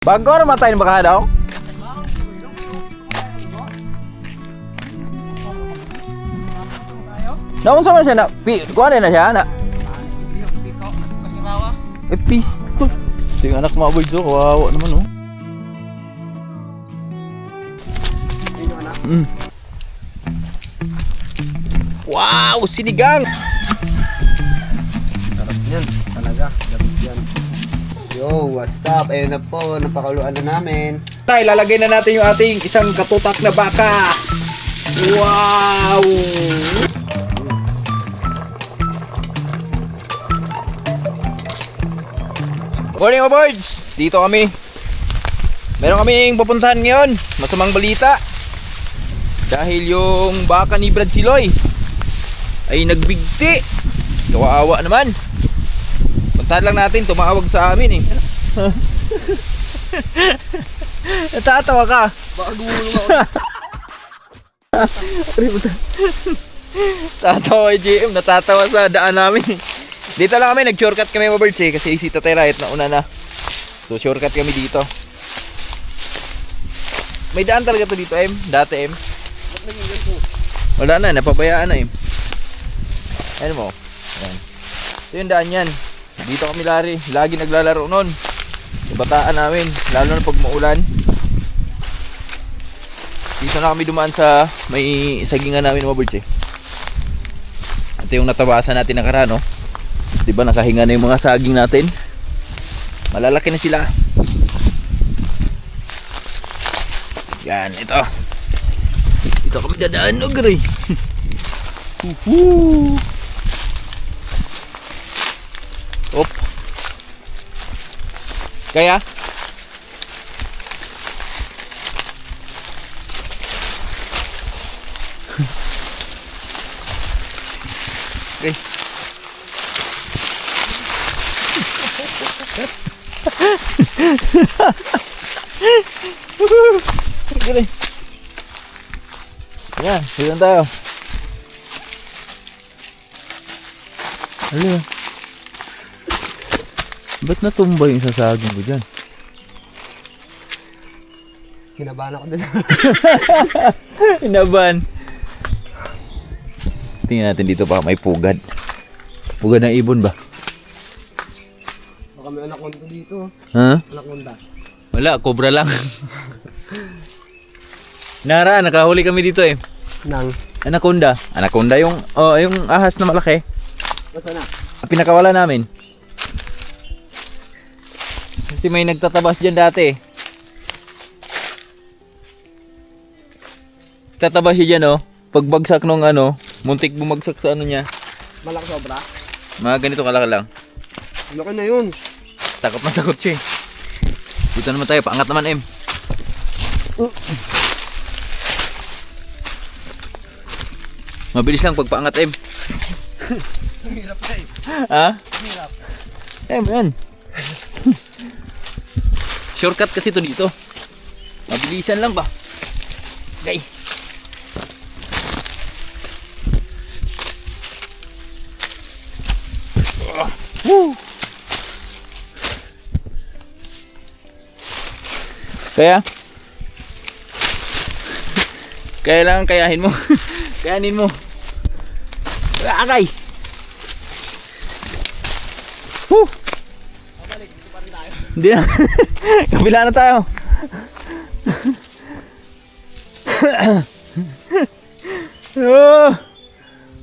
Pagkor matay na baka daw. Naon sa man siya na kuha na siya na. Pisto. Ting anak mga boys do, kawawa naman oh. Wow, sinigang. Sarap yan, talaga. Labis yan. Yo, what's up? Ayun na po, napakuluan na namin. Tay, lalagay na natin yung ating isang katutak na baka. Wow! Morning mga birds! Dito kami. Meron kaming pupuntahan ngayon. Masamang balita. Dahil yung baka ni Brad Siloy ay nagbigti. Kawawa naman. Puntahan lang natin, tumawag sa amin eh. Natatawa ka. Baka gumulong ako. Tatawa kay GM, natatawa sa daan namin. Dito lang kami, nag-shortcut kami mga birds eh. Kasi si Tatay Riot na una na. So shortcut kami dito. May daan talaga to dito M, dati M. Wala na, napabayaan na M. Ayun mo. Ayan. Ito yung daan yan. Dito kami lagi naglalaro nun. Sa bataan namin, lalo na pag maulan. Dito na kami dumaan sa may sagingan namin mga birds eh. Ito yung natabasan natin nakaraan no. Diba nakahinga na yung mga saging natin. Malalaki na sila. Yan, ito. Dito kami dadaan no gray. Op. Kaya okay. Galing. Yan, silang tayo. Ano? Ba't natumba yung sasaging ko dyan? Kinabahan ako din. Inaban. Tingnan natin dito pa may pugad. Pugad ng ibon ba? Baka may anaconda dito. Ha? Anaconda. Wala, cobra lang. Nara, nakahuli kami dito eh. Nang? Anaconda. Anaconda yung ahas na malaki. Basta na? Pinakawala namin. Kasi may nagtatabas dyan dati. Tatabas siya dyan oh. Pagbagsak nung muntik bumagsak sa niya. Malaki sobra? Mga ganito kalaki lang. Laki na yun. Takot na takot siya eh. Dito naman tayo, paangat naman M. Mabilis lang pagpaangat M. Hirap na eh. Ha? Hirap. M yan. Shortcut kasi to dito. Mabilisan lang ba? Okay. Woo! Kaya lang kayahin mo. Kayanin mo. Akay. Woo! Pabalik, dito pa rin tayo. Hindi na. Kabila na tayo.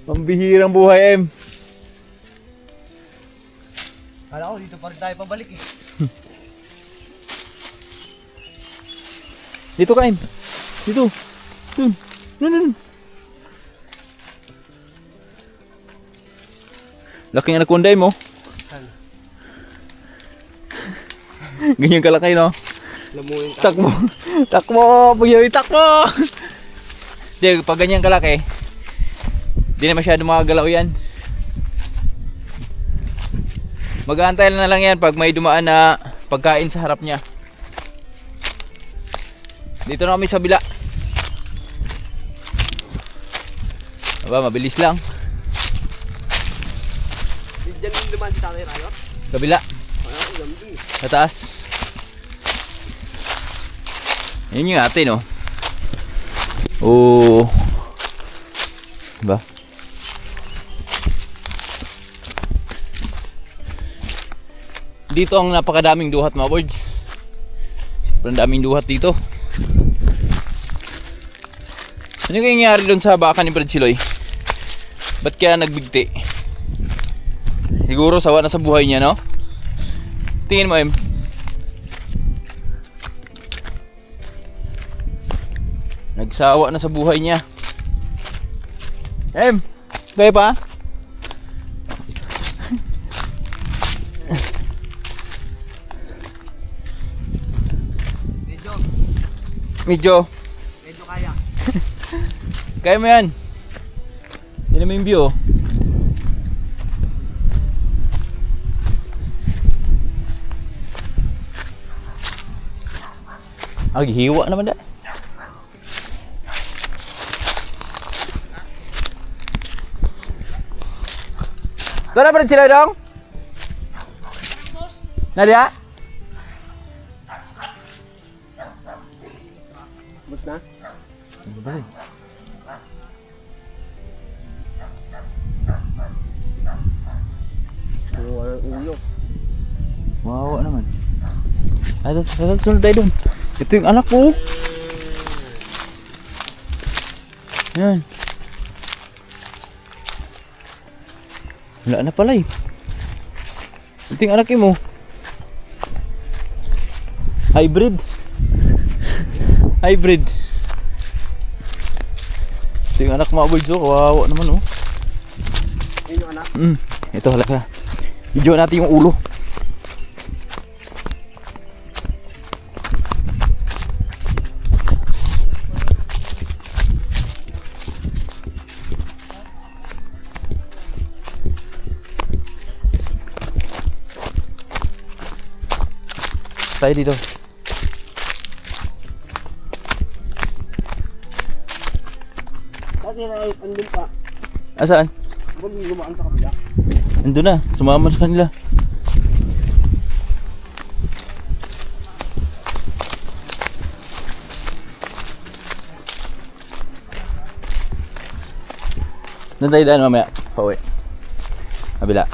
Pambihirang buhay M. Kala ko dito pa rin tayo pabalik eh. Dito ka M. Dito. Dun. Dun. Laking anaconda mo. Ganyan kalaki no. Lamuin ka. Takbo. Takbo. Pagyawi takbo. Di, pag ganyan kalaki, di na masyado makagalaw yan. Mag-aantay na lang yan pag may dumaan na pagkain sa harap niya. Dito na kami sa bila. Aba, mabilis lang. Diyan din naman si Tatay Riot. Kabila. Alam din. Sa taas. Yun yung atin, oh. Oh. Diba? Dito ang napakadaming duhat, mga birds. Sobrang daming duhat dito. Ano yung nangyayari doon sa baka ni Brad Siloy? Ba't kaya nagbigti? Siguro sawa na sa buhay niya, no? Tingin mo, Em. Nagsawa na sa buhay niya. Em, kaya pa? Medyo kaya. kaya mo yan. Yan naman yung view, oh. Hiwa naman dah. Tuh na pala sila dong? Nadia? Bus na? Ulo. Wawa naman. Ay, sunod tayo dun. Ito yung anak ko. Yan. Wala na pala eh. Ito yung anak mo. Hybrid. Hybrid. Ito yung anak mga birds, oh. Kawawa naman, oh. Yun yung anak? Ito halaka. Video natin yung ulo. Tayo dito. Dati na andun pa. Asaan? Huwag lumaan sa kabila. Ando na, sumama sa kanila. Doon tayo daan mamaya. Pauwi. Kabila.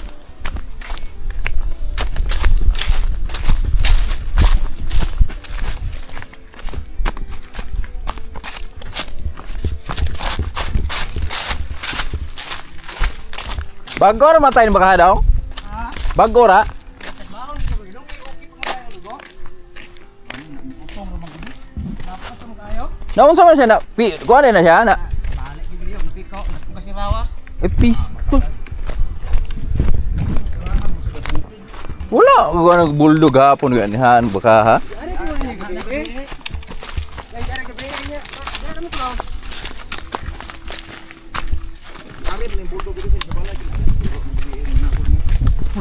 Bago ra matay ni baka daw? Ha? Bago ra? Naon sa man siya na kuha na siya na. Balik yung video, piko, nagpugas ni Rawas. Pistol. Wala, kuha nagbulldog hapon ganihan baka ha.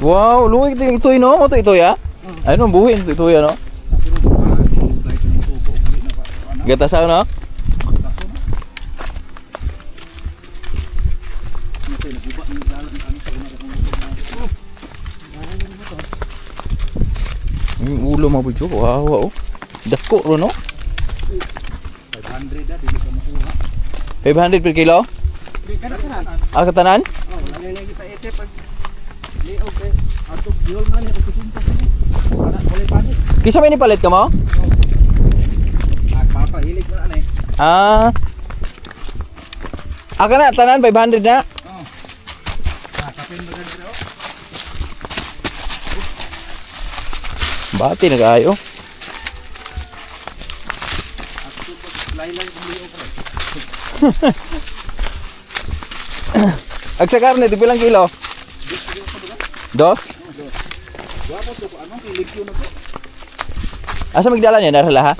Wow, luwig ito no? Ito ya? Ano buhin ito ya no? Gatasaw no? Yung ulo mga budyo, wow, wow. Dako ro no? 500 dili ka makuha. 500 per kilo? Ah, katanan? Oh, lagi lagi sa ete pag ni okay. Atog diol man ni kusunta ni. Para boleh panik. Kisa may nipalit ka mo? Nagpapahilig mo na ni. Ah. Aka na, tanan 500 na. Oh. Kapin ba dito? Bati nag-ayo. Lain-lain bumili ko. Agsa karne, di bilang kilo? 2? Dapat ko ano kilig ko na ko. Asa magdala niya narala ha?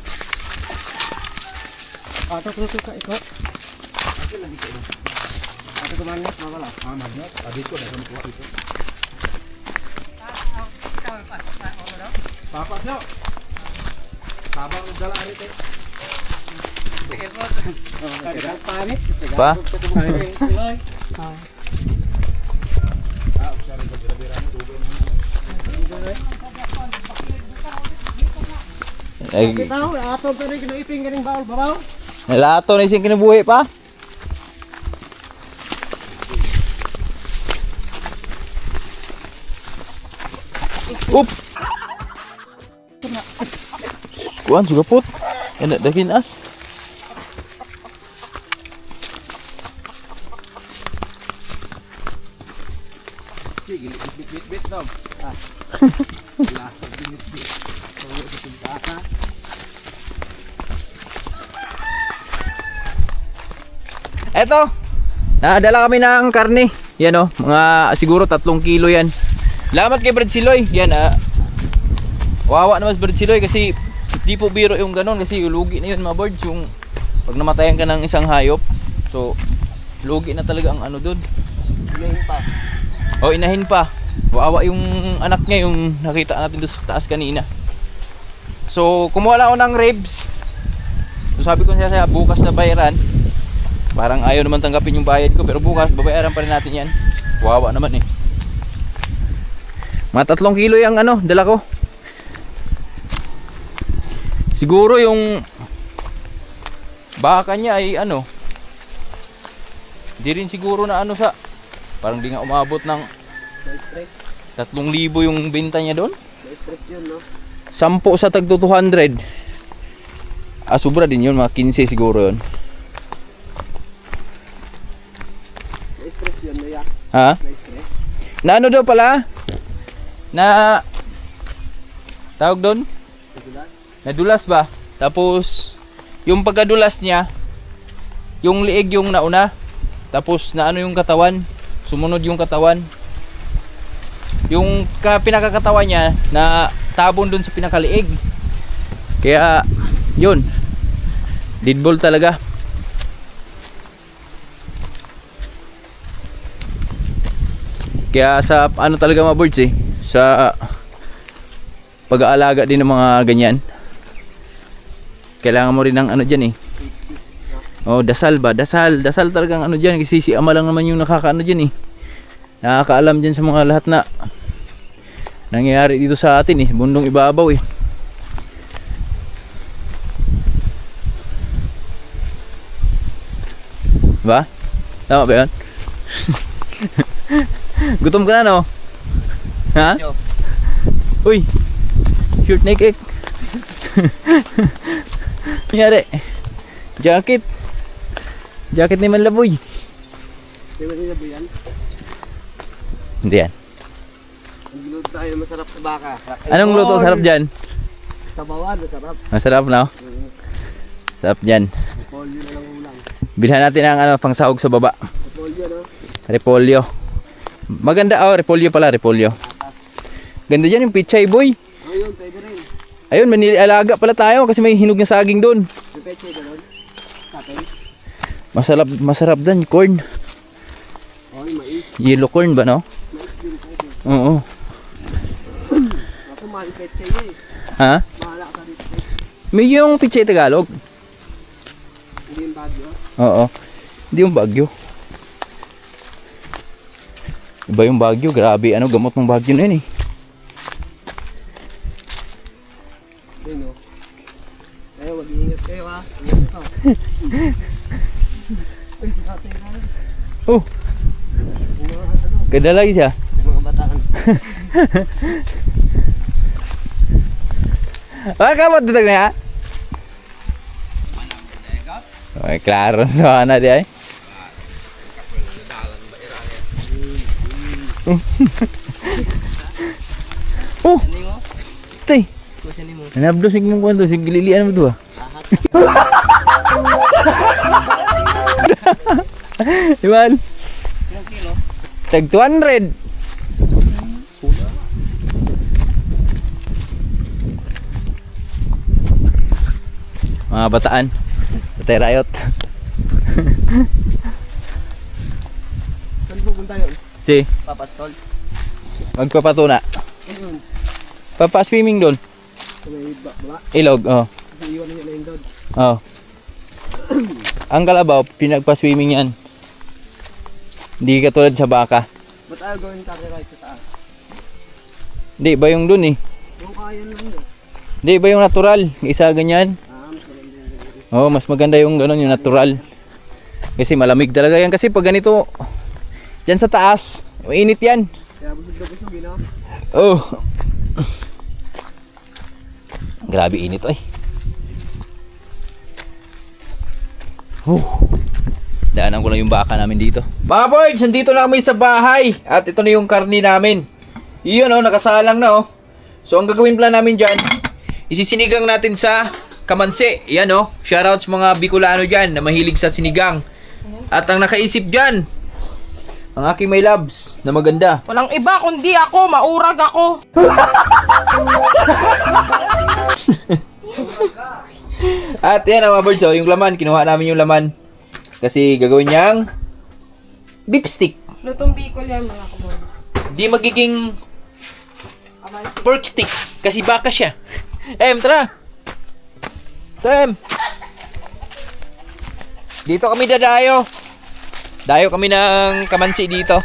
Ato ko ka ikaw. Ato lang ito. Ato ko man wala. Magnet. Abi ko dapat ko ito. Papa siya. Tabang dala arite. Pa? Ay, Bitaw, atong pa rin kinuiping ganing baol babaw. nalato na siyang kinabuhi pa. Up! Kuan juga put. Enak daging as. Sige, bit dong. Ah. Eto, nadala kami ng karne. Yan o, mga siguro 3 kilo yan. Salamat kay Brad Siloy. Yan wawa naman si Brad Siloy kasi di po biro yung ganon kasi lugi na yun mga birds. Yung pag namatayan ka ng isang hayop, so lugi na talaga ang ano dun. Inahin pa. O inahin pa. Wawa yung anak niya yung nakita natin doon sa taas kanina. So kumuha lang ako ng ribs. So sabi ko siya bukas na bayaran. Parang ayaw naman tanggapin yung bayad ko pero bukas babayaran pa rin natin yan. Wawa naman eh. Mga 3 kilo yung ano, dala ko. Siguro yung baka niya ay ano, di rin siguro na ano sa, parang di nga umabot ng 3,000 yung benta niya doon. Na-stress yun, no? 10 sa tag 200. Sobra din yun, mga 15 siguro yun. Na-stress yun, Noya. Ha? Na-stress. Na ano daw pala? Na tawag doon? Nagulat? Nadulas ba? Tapos yung pagkadulas niya, yung liig yung nauna. Tapos na ano yung katawan, sumunod yung katawan. Yung pinakakatawan niya na tabon doon sa pinakaliig. Kaya yun, deadball talaga. Kaya sa ano talaga mga birds eh, sa pag-aalaga din ng mga ganyan, kailangan mo rin ng ano dyan eh. Oh, dasal ba? Dasal talagang ano dyan, kasi si ama lang naman yung nakakaano dyan eh, nakakaalam dyan sa mga lahat na nangyayari dito sa atin eh, bundong ibabaw eh. Ba? Tama ba yun? Gutom ka na no? Ha? Uy! Short naked. Nangyari? Jacket. Jacket ni Manlaboy. Di ba nila ba yan? Hindi yan. Nagluto tayo masarap sa baka. Anong luto sarap dyan? Tabawan, masarap. Masarap no? Sarap dyan. Repolyo na lang ulang. Bilhan natin ang ano, pang sahog sa baba. Repolyo, no? Repolyo. Maganda repolyo pala, repolyo. Ganda dyan yung pichay boy. Oh, yun, pwede rin. Ayun, manilialaga pala tayo kasi may hinog na saging doon. May peche ka doon? Kapin? Masarap din, corn. Oh, yung mais. Yellow corn ba no? Mais din pwede. Oo. Ako, mahal yung peche niya eh. Ha? Mahala ka sa dito. May yung pichay Tagalog. Hindi yung bagyo. Oo. Hindi yung Bagyo. Iba yung Bagyo, grabe ano, gamot ng Bagyo na yun eh. Ayun, no? Ayaw, mag-iingat kayo ha. Ingat ito. Ay, si tatay na. Oh, Yung mga ano, kadalay siya. yung mga bataan. Ah, kamot dito na ha? Ay, klaro na di ay. Oh, tay. Nabdosig mo kwento, siglilian mo to ah. Iwan. Ilang kilo? Tag 200. Mga bataan. Batay rayot. Saan pupunta yun? Si, Papastol. magpapatuna. Ayun. Papa-swimming doon. Sa may baba. Ilog, oh. Kasi iwan niya na yun doon. Oh. Ang kalabaw, pinagpa-swimming yan. Hindi katulad sa baka. Ba't ayaw gawin carry ride sa taas? Hindi, ba yung doon eh. Yung kaya lang yun. Hindi, iba yung natural. Isa ganyan. Oo, mas maganda yung gano'n, yung natural. Kasi malamig talaga yan. Kasi pag ganito, dyan sa taas, mainit yan. Kaya busog na busog, no? Oh. Grabe init, ay. Daanan ko lang yung baka namin dito. Mga birds, nandito na kami sa bahay. At ito na yung karni namin. Iyon, oh, nakasalang na, oh. So, ang gagawin plan namin dyan, isisinigang natin sa kamansi. Yan, oh. Shoutouts mga Bicolano dyan na mahilig sa sinigang. At ang nakaisip dyan, ang aking my loves na maganda. Walang iba kundi ako, maurag ako. At yan mga birds, oh, yung laman. Kinuha namin yung laman. Kasi gagawin niyang beef stick. Lutong Bicol yan mga kaboys. Di magiging pork stick. Kasi baka siya. Tara. Tara, Dito kami dadayo. Dayo kami ng kamansi dito.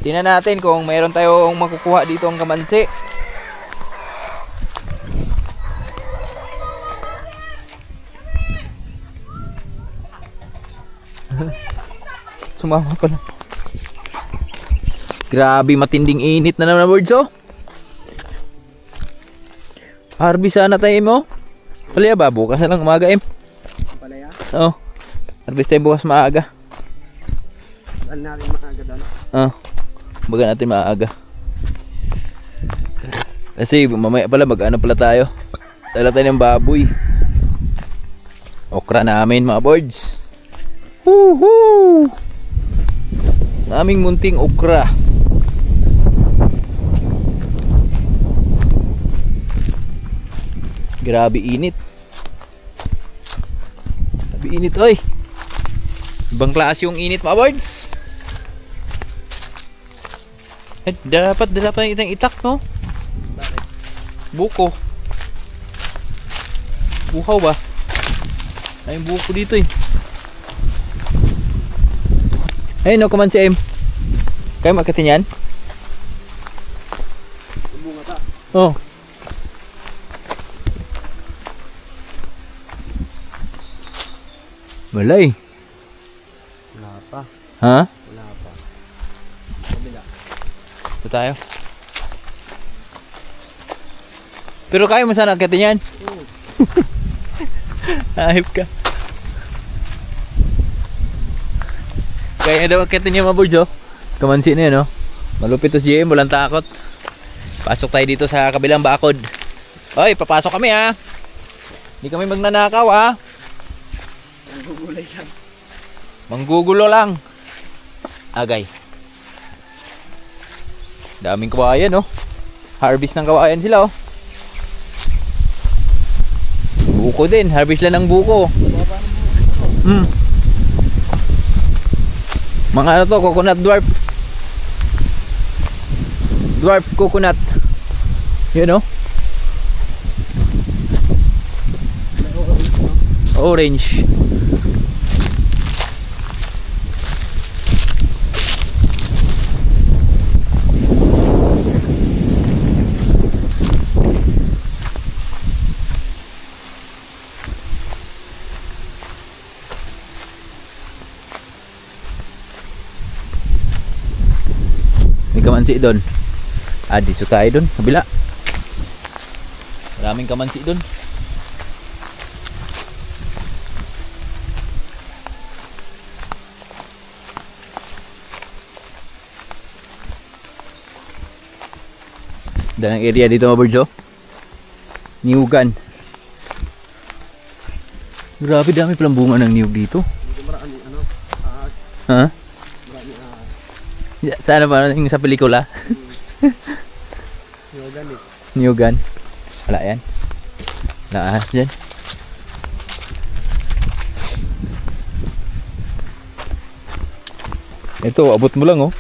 Tingnan natin kung mayroon tayong makukuha dito ang kamansi. Sumama pala. Grabe, matinding init na naman, birds, oh. Harvest sana tayo mo. Palaya ba? Bukas na lang umaga, Palaya? Oo. Harvest tayo bukas maaga. Saan natin maaga doon? Baga natin maaga. Kasi mamaya pala mag-ano pala tayo. Dala tayo ng baboy. Okra namin mga birds. Woohoo! Naming munting okra. Grabe init. Grabe init, oy. Ibang klase yung init mga birds. Dapat itang itak, no? Buko. Bukaw ba? Ay, buko dito eh. Ayun, no, kaman si M. Kayo makatin yan? Bunga ta. Oh. Walay. Wala pa. Ha? Wala pa. Kabila. Ito tayo. Pero kaya mo sana akitin yan? Oo. Ahip ka. Kaya daw akitin niya mga birds, oh. Kamansi na yun, oh. Malupit to si JM, walang takot. Pasok tayo dito sa kabilang bakod. Oy, papasok kami, ha. Hindi kami magnanakaw, ha. Ang gugulay lang. Manggugulo lang. Agay. Daming kawayan, oh. Harvest ng kawayan sila, oh. Buko din, harvest lang ng buko. Mga ano to, coconut dwarf. Dwarf coconut. Yun, oh. Orange. May kamansi doon. Dito tayo doon, kabila. Maraming kamansi doon. Dalang area dito mga birds, oh. Niyugan. Grabe, dami palang bunga ng niyug dito. Dito marami ano. Ha? Marami Sana ba yung sa pelikula? organic. Niyugan. Wala yan. Wala ahas dyan. Ito, abot mo lang, oh.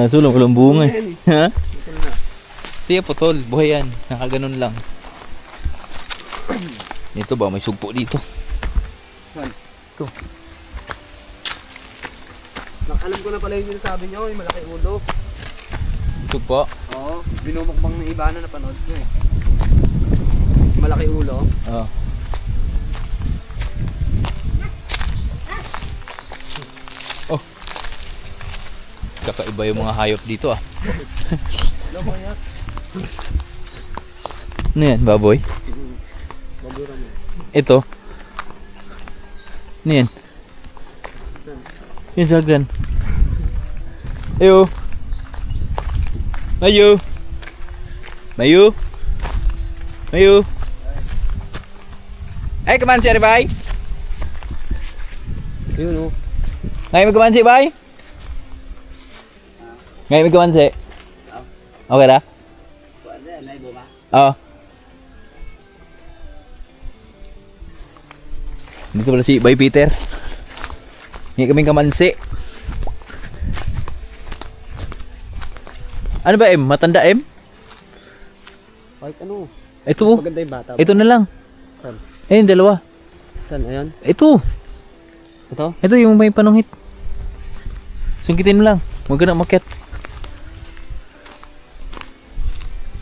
Sulang walang bunga. Ha? Ito na. Tiya putol, buhay yan. Nakaganon lang. Ito ba, may sugpo dito. Saan? Ito. Alam ko na pala yung sinasabi nyo, yung malaki ulo. Sugpo. Oo, binumukbang ng iba na napanood ko eh. Malaki ulo. Oh. Oh. Kakaiba yung mga hayop dito ah. Ano yan, baboy? Ito. Ano yan? Yung sagran. Ayo. Mayu. Mayu. Mayu. Ay, kamansi ari bay. Yun oh. Ngay magkamansi bay. Ngay magkamansi. Okay ra? Oo. Dito pala si Bay Peter. Ngay kaming kamansi. Ano ba M? Matanda M? Kahit ano. Ito oh. Maganda yung bata. Ito na lang. Saan? Ayun, dalawa. Saan? Ayan. Ito. Ito? Ito yung may panunghit. Sungkitin mo lang. Huwag ka na umakyat.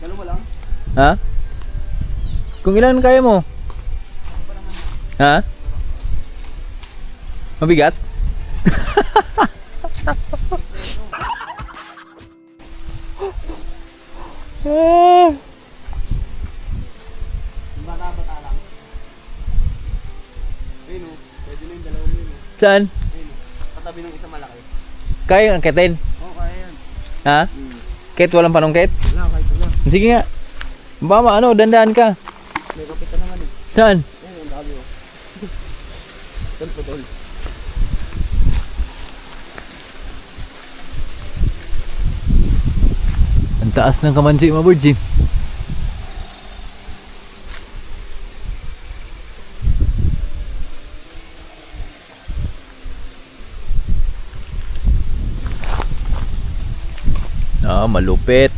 Dalawa lang. Ha? Kung ilan kaya mo? Ha? Mabigat? Bata-bata lang. Ayun oh. Pwede na yung dalawang yun oh. Saan? Ayun oh. Katabi ng isa malaki. Kaya ang angkitin? Oo, kaya yan. Ha? Kahit walang panungkit? Wala, kahit wala. Sige nga. Bama, ano, dandahan ka. May kapit ka naman eh. Saan? Ayun, ang dami oh. Tol po tol. Ang taas ng kamansi mga birds eh. Ah, malupit.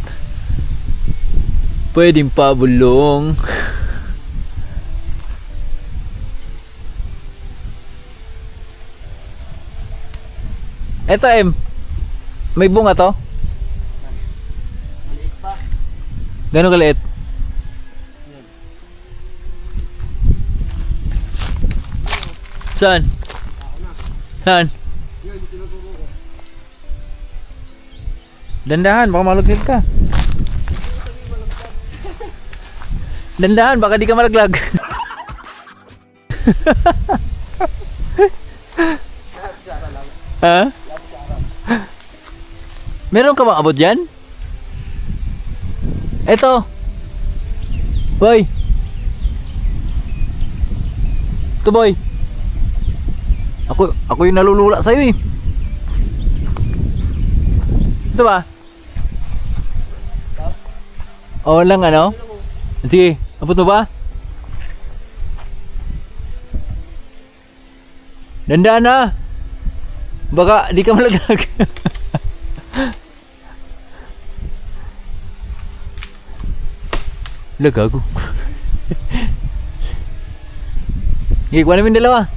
Pwedeng pabulong. Eto M. May bunga to? Maliit pa. Gano'ng kaliit? Saan? Saan? Yun, tinutubo ko. Dandahan, baka malaglag ka. Dandahan, baka di ka malaglag. Sara lang. Ha? Sara. Meron ka bang abot dyan? Eto. Boy. Ito boy. Ako yung nalulula sa'yo eh. Ito ba? O lang ano? Sige, abot mo ba? Dandaan na. Baka di ka malaglag. Lagago. Sige, kuha namin dalawa.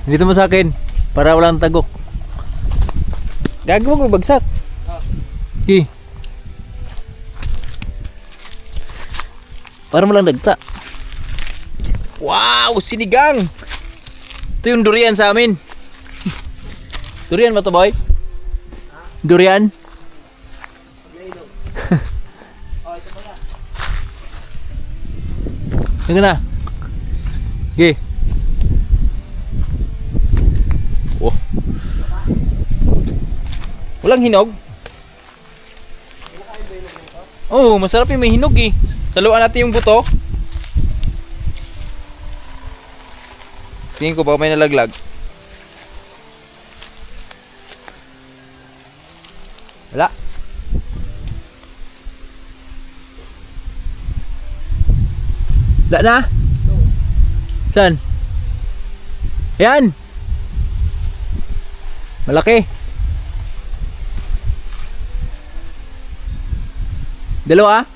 Dito mo sa akin para walang tagok. Gago mo bagsak. Sige. Para walang dagta. Wow, sinigang. Ito yung durian sa amin. Durian ba to boy? Durian? Yan na. Okay. Oh. Walang hinog? Oh, masarap yung may hinog eh. Taluan natin yung buto. Tingin ko baka may nalaglag. Wala. Wala na? Saan? Yan. Malaki. Dalawa?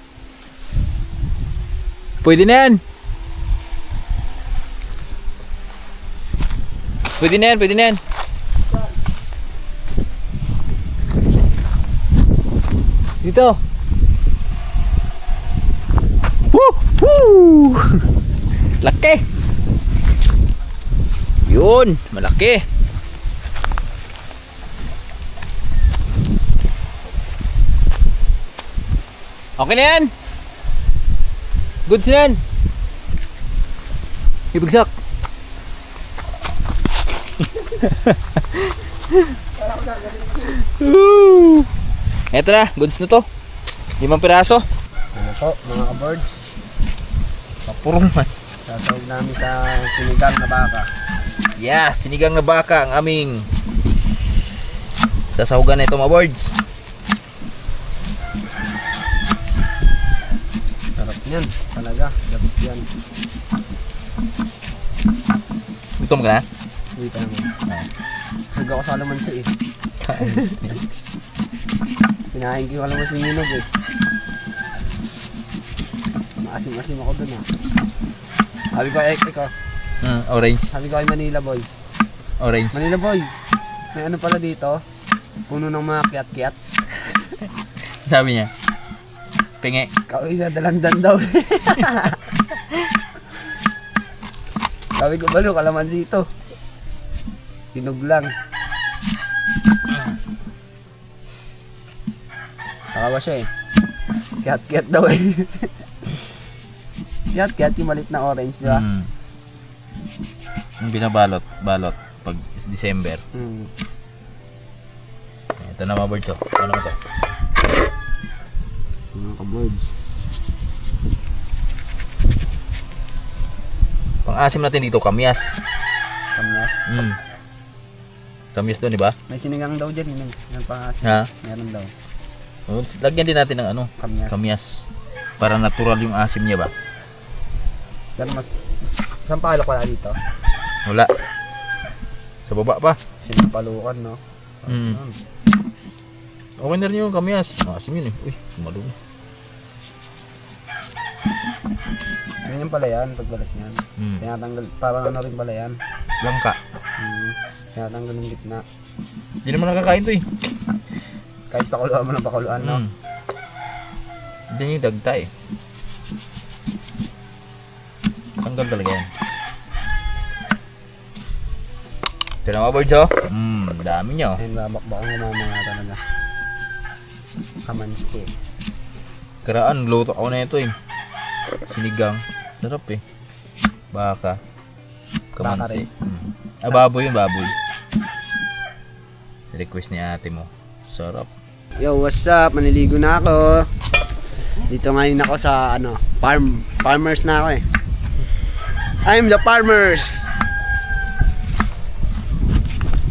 Pwede na yan. Pwede na yan, pwede na yan. Dito. Woo! Woo! Laki. Yun, malaki. Okay na yan. Goods na yan. Ibagsak. Eto na, goods na to. 5 piraso. Ano po, mga ka-birds? Papurong man. Sasawag namin sa sinigang na baka. Yeah, sinigang na baka ang aming sasahugan na ito mga birds. Sarap yan, talaga. Labis yan. Gutom ka na? Dito naman. Huwag ako sa alamansi eh. Pinahin ko yung alamansi ninog eh. Maasim-asim ako dun ah. Sabi ko ay ikaw. Orange. Sabi ko ay Manila boy. Orange. Manila boy. May ano pala dito? Puno ng mga kiat-kiat. Sabi niya. Pingi. Kaway na dalandan daw. Sabi ko balo, kalamansi ito. Tinog lang. Saka ba siya eh. Kiat-kiat daw eh. Kiat-kiat yung malit na orange, di ba? Yung binabalot, balot pag December. Ito na mga birds oh. Ano ba ito? Mga ka-birds. Pang-asim natin dito, kamyas. Kamyas. Kamyas doon, di ba? May sinigang daw dyan. Yung pangasin. Ha? Meron daw. Lagyan din natin ng ano, Kamyas. kamyas. Para natural yung asim niya ba? Pero mas... Saan pa wala dito? Wala. Sa baba pa. Sinapalukan, no? Okay na rin yung kamyas. Asim yun eh. Uy, malumi. Ganyan pala yan, pagbalat niyan. Tinatanggal, parang ano rin pala yan. Langka. Tinatanggal yung gitna. Hindi naman nakakain to eh. Kahit pakuluan mo ng pakuluan, no? Hindi yung dagta eh. Tanggal talaga yan. Ito na mga birds oh. Dami nyo. Ayun, babakbak ang mamaya talaga. Kamansi. Karaan, luto ako na ito eh. Sinigang. Sarap eh. Baka. Kamansi. Baboy yung baboy. Request ni ate mo. Sarap. Yo, what's up? Maniligo na ako. Dito ngayon ako sa ano, farmers na ako eh. I'm the farmers.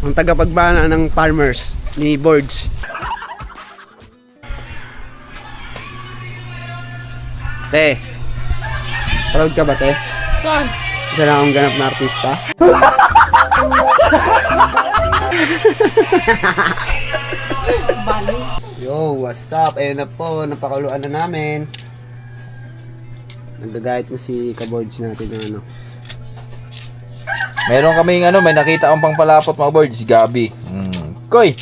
Ang tagapagbana ng farmers ni Birds. Te. Proud ka ba, te? Saan? Isa lang akong ganap na artista. Bali. Yo, what's up? Ayun na po, napakuluan na namin. Nagagayat mo si ka-boards natin ng ano. Meron kaming ano, may nakita akong pangpalapot mga birds, gabi. Koy,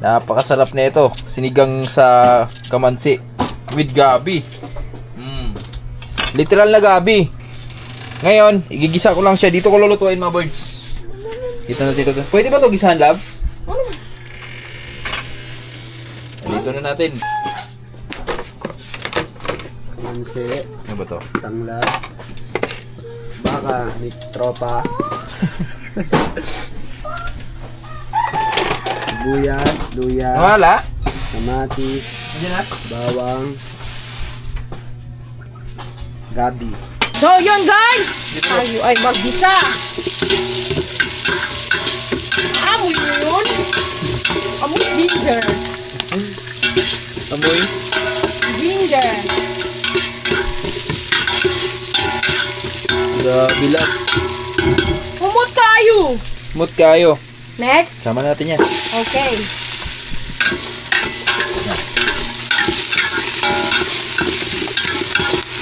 napakasarap na ito. Sinigang sa kamansi with gabi. Literal na gabi. Ngayon, igigisa ko lang siya. Dito ko lulutuin mga birds. Dito na dito. Pwede ba ito gisahan, lab? Dito na natin. Kamansi, Ano ba to? tanglad, baka, ni tropa, sibuyas, luya, Wala? kamatis, Diyan na? bawang, gabi. So, yun guys! Tayo ay maggisa. Amoy mo yun? Amoy ginger. Amoy? Ginger. Grabe lang. Humot tayo. Smooth kayo. Next. Sama natin yan. Okay.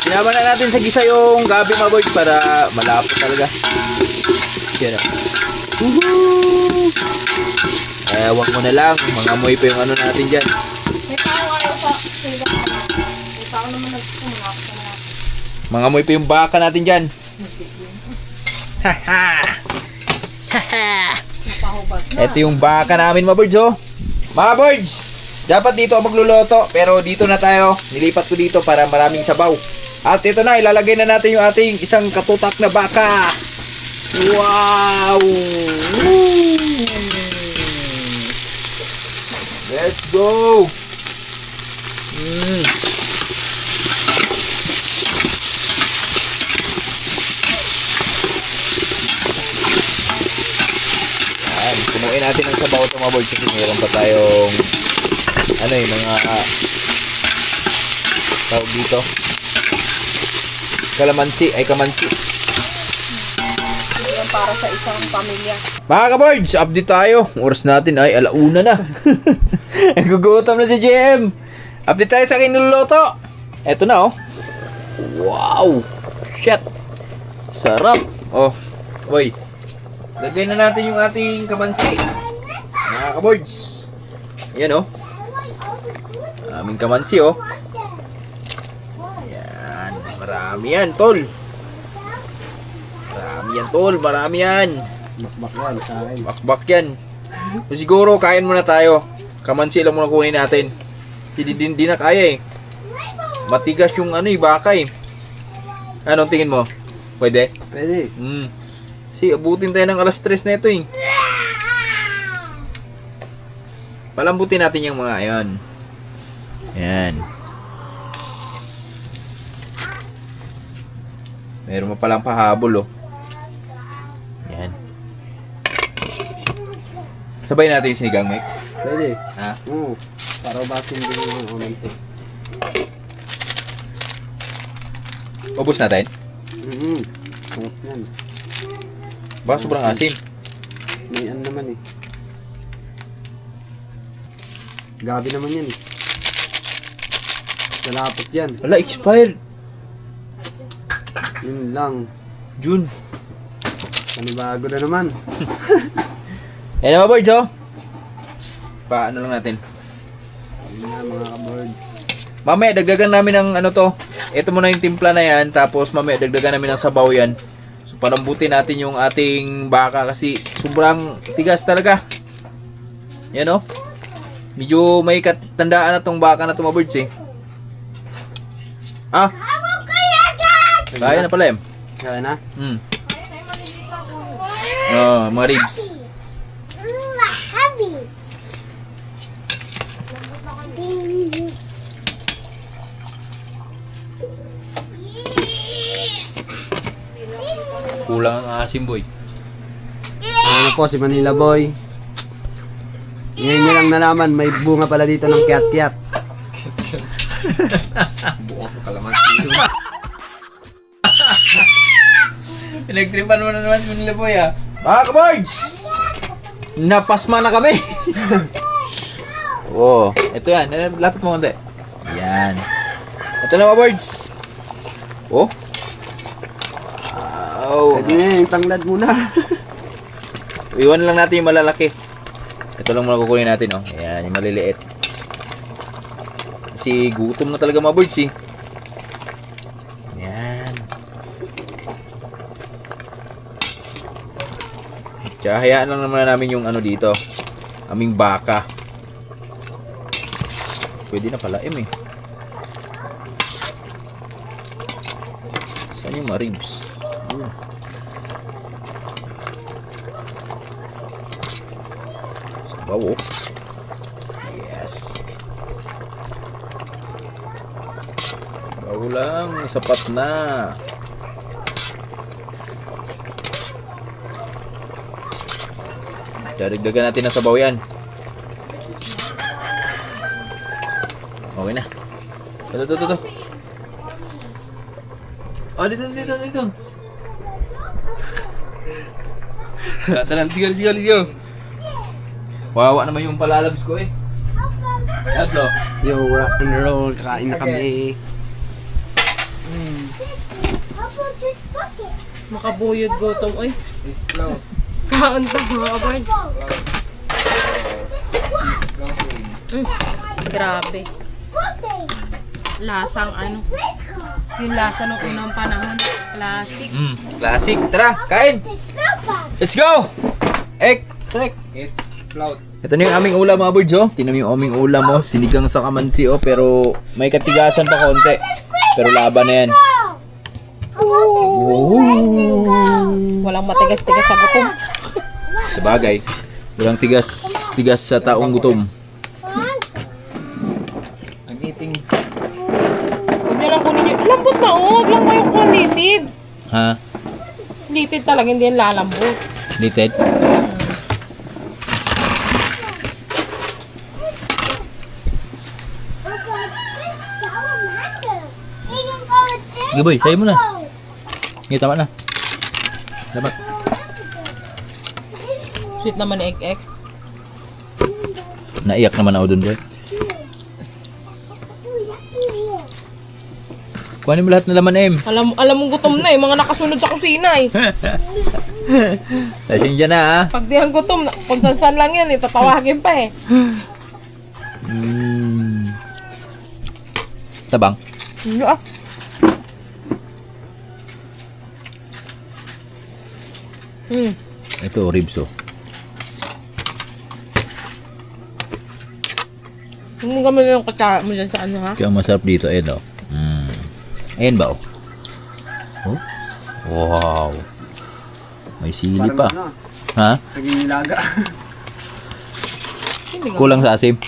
Sinama na natin sa gisa yung gabi mga boys para malapot talaga. Yan na. Kaya wag mo na lang. Mga amoy pa yung ano natin dyan. May tao ayaw sa Mga amoy pa yung baka natin dyan. Haha! Napahubad na. Ito yung baka namin mga birds oh. Mga birds, dapat dito ako magluluto pero dito na tayo. Nilipat ko dito para maraming sabaw. At ito na, ilalagay na natin yung ating isang katutak na baka. Wow! Woo! Let's go! Kumuin natin ang sabaw ito mga boys kasi meron pa tayong ano yung mga tawag dito kamansi Yan para sa isang pamilya. mga ka-boards, update tayo. Oras natin ay alauna na. Gugutom na si JM. Update tayo sa aking niluluto. Eto na oh. Wow, shit, sarap. Oh boy, lagay na natin yung ating kamansi mga ka-boards. Ayan oh, aming kamansi oh. Ayan, marami yan tol. Marami yan. Bakbak yan sa akin. Bakbak yan. So, siguro kain muna tayo. Kamansi lang muna kunin natin. Di na kaya eh. Matigas yung baka eh. Anong tingin mo? Pwede? Pwede. Kasi abutin tayo ng alas 3 na ito eh. Palambutin natin yung mga ayan. Ayan. Meron mo palang pahabol oh. Ayan. Sabay natin yung sinigang mix. Pwede. Ha? Oo. Para basin din yung kamansi. Ubus natin? Sarap yan. Baka sobrang asim. May ano naman eh. Gabi naman yan eh. Lalapot yan. Wala, expired. Yun lang. June. Panibago na naman. Ayan mga birds oh. Paano lang natin. Yun nga mga ka-birds. Mamaya dagdagan namin ng to. Ito muna yung timpla na yan. Tapos mamaya dagdagan namin ng sabaw yan. So palambutin natin yung ating baka kasi sobrang tigas talaga. Yan oh. Medyo may katandaan na tong baka na to mga birds eh. Ah? Kaya na pala eh. Kaya na? Oh, mga ribs. Kulang ang asim boy. Ano po si Manila Boy. Ngayon niya lang nalaman may bunga pala dito ng kiat-kiat. Buo ko kalamansi. Pinagtripan mo na naman si Manila Boy ah. Mga ka-boards! Napasma na kami! Oh, ito yan. Lapit mo konti. Yan. Ito na mga boards. Oh. Wow. Pwede na yung tanglad muna. Iwan lang natin yung malalaki. Ito lang muna kukunin natin oh. Ayan, yung maliliit. Kasi gutom na talaga mga boards eh. Ayan. Tsaka hayaan lang naman namin yung dito. Aming baka. Pwede na pala eh. Saan yung mga ribs? Sabaw oh. Yes. Sabaw lang. Sapat na. Dagdagan natin ng sabaw yan. Okay na. Ito. Oh, dito. Tara, let's go. Wawa naman yung palalabs ko eh. Tatlo. Yo, rock and roll. Kakain na kami. Makabuyod gutom. Oy. Kaon pa mga bird. Grabe. lasang ano. Yung lasa ng unang panahon. Classic. Classic. Tara, kain. Let's go! Ek, trek. It's float. Ito na yung aming ulam mga birds, oh. Tinan mo yung aming ulam, oh. Sinigang sa kamansi, oh. Pero may katigasan pa konti. Pero laban na yan. Walang matigas-tigas sa gutom. Sabagay. Walang tigas sa taong gutom. I'm eating. Huwag nyo lang kunin yung... Lambot na, oh. Huwag lang kayong kunitid. Ha? Litid talaga, hindi yan lalambot. Litid? Sige boy, sayo mo na. Sige, tama na. Dapat. Sweet naman ni Ek-Ek. Naiyak naman ako dun, boy. Kuhanin mo lahat ng laman, Em. Alam mong gutom na eh. Mga nakasunod sa kusina eh. Pasensya na, ha. Pag di ang gutom, kung saan lang yan eh. Tatawagin pa eh. Tabang. Ano ah? Ito, ribs, oh. Huwag mo gamit yung katsara mo dyan sa ano ha? Kaya ang masarap dito, ayan, oh. Ayan ba, oh? Oh? Wow. May sili pa. Parang ano, Ha? naging nilaga. Hindi ka. Kulang sa asim.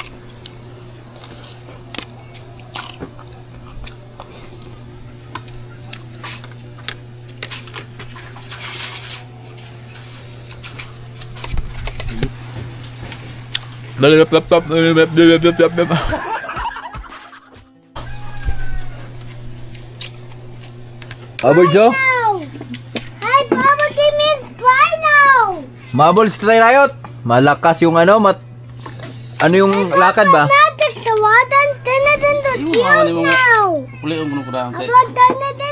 Joe? Hi, Papa, give me a spray now. Marbles tayo. Malakas yung ano, ano yung lakad ba? Magic the water and turn it into juice now. Kulit ang gunung kurang. About turn it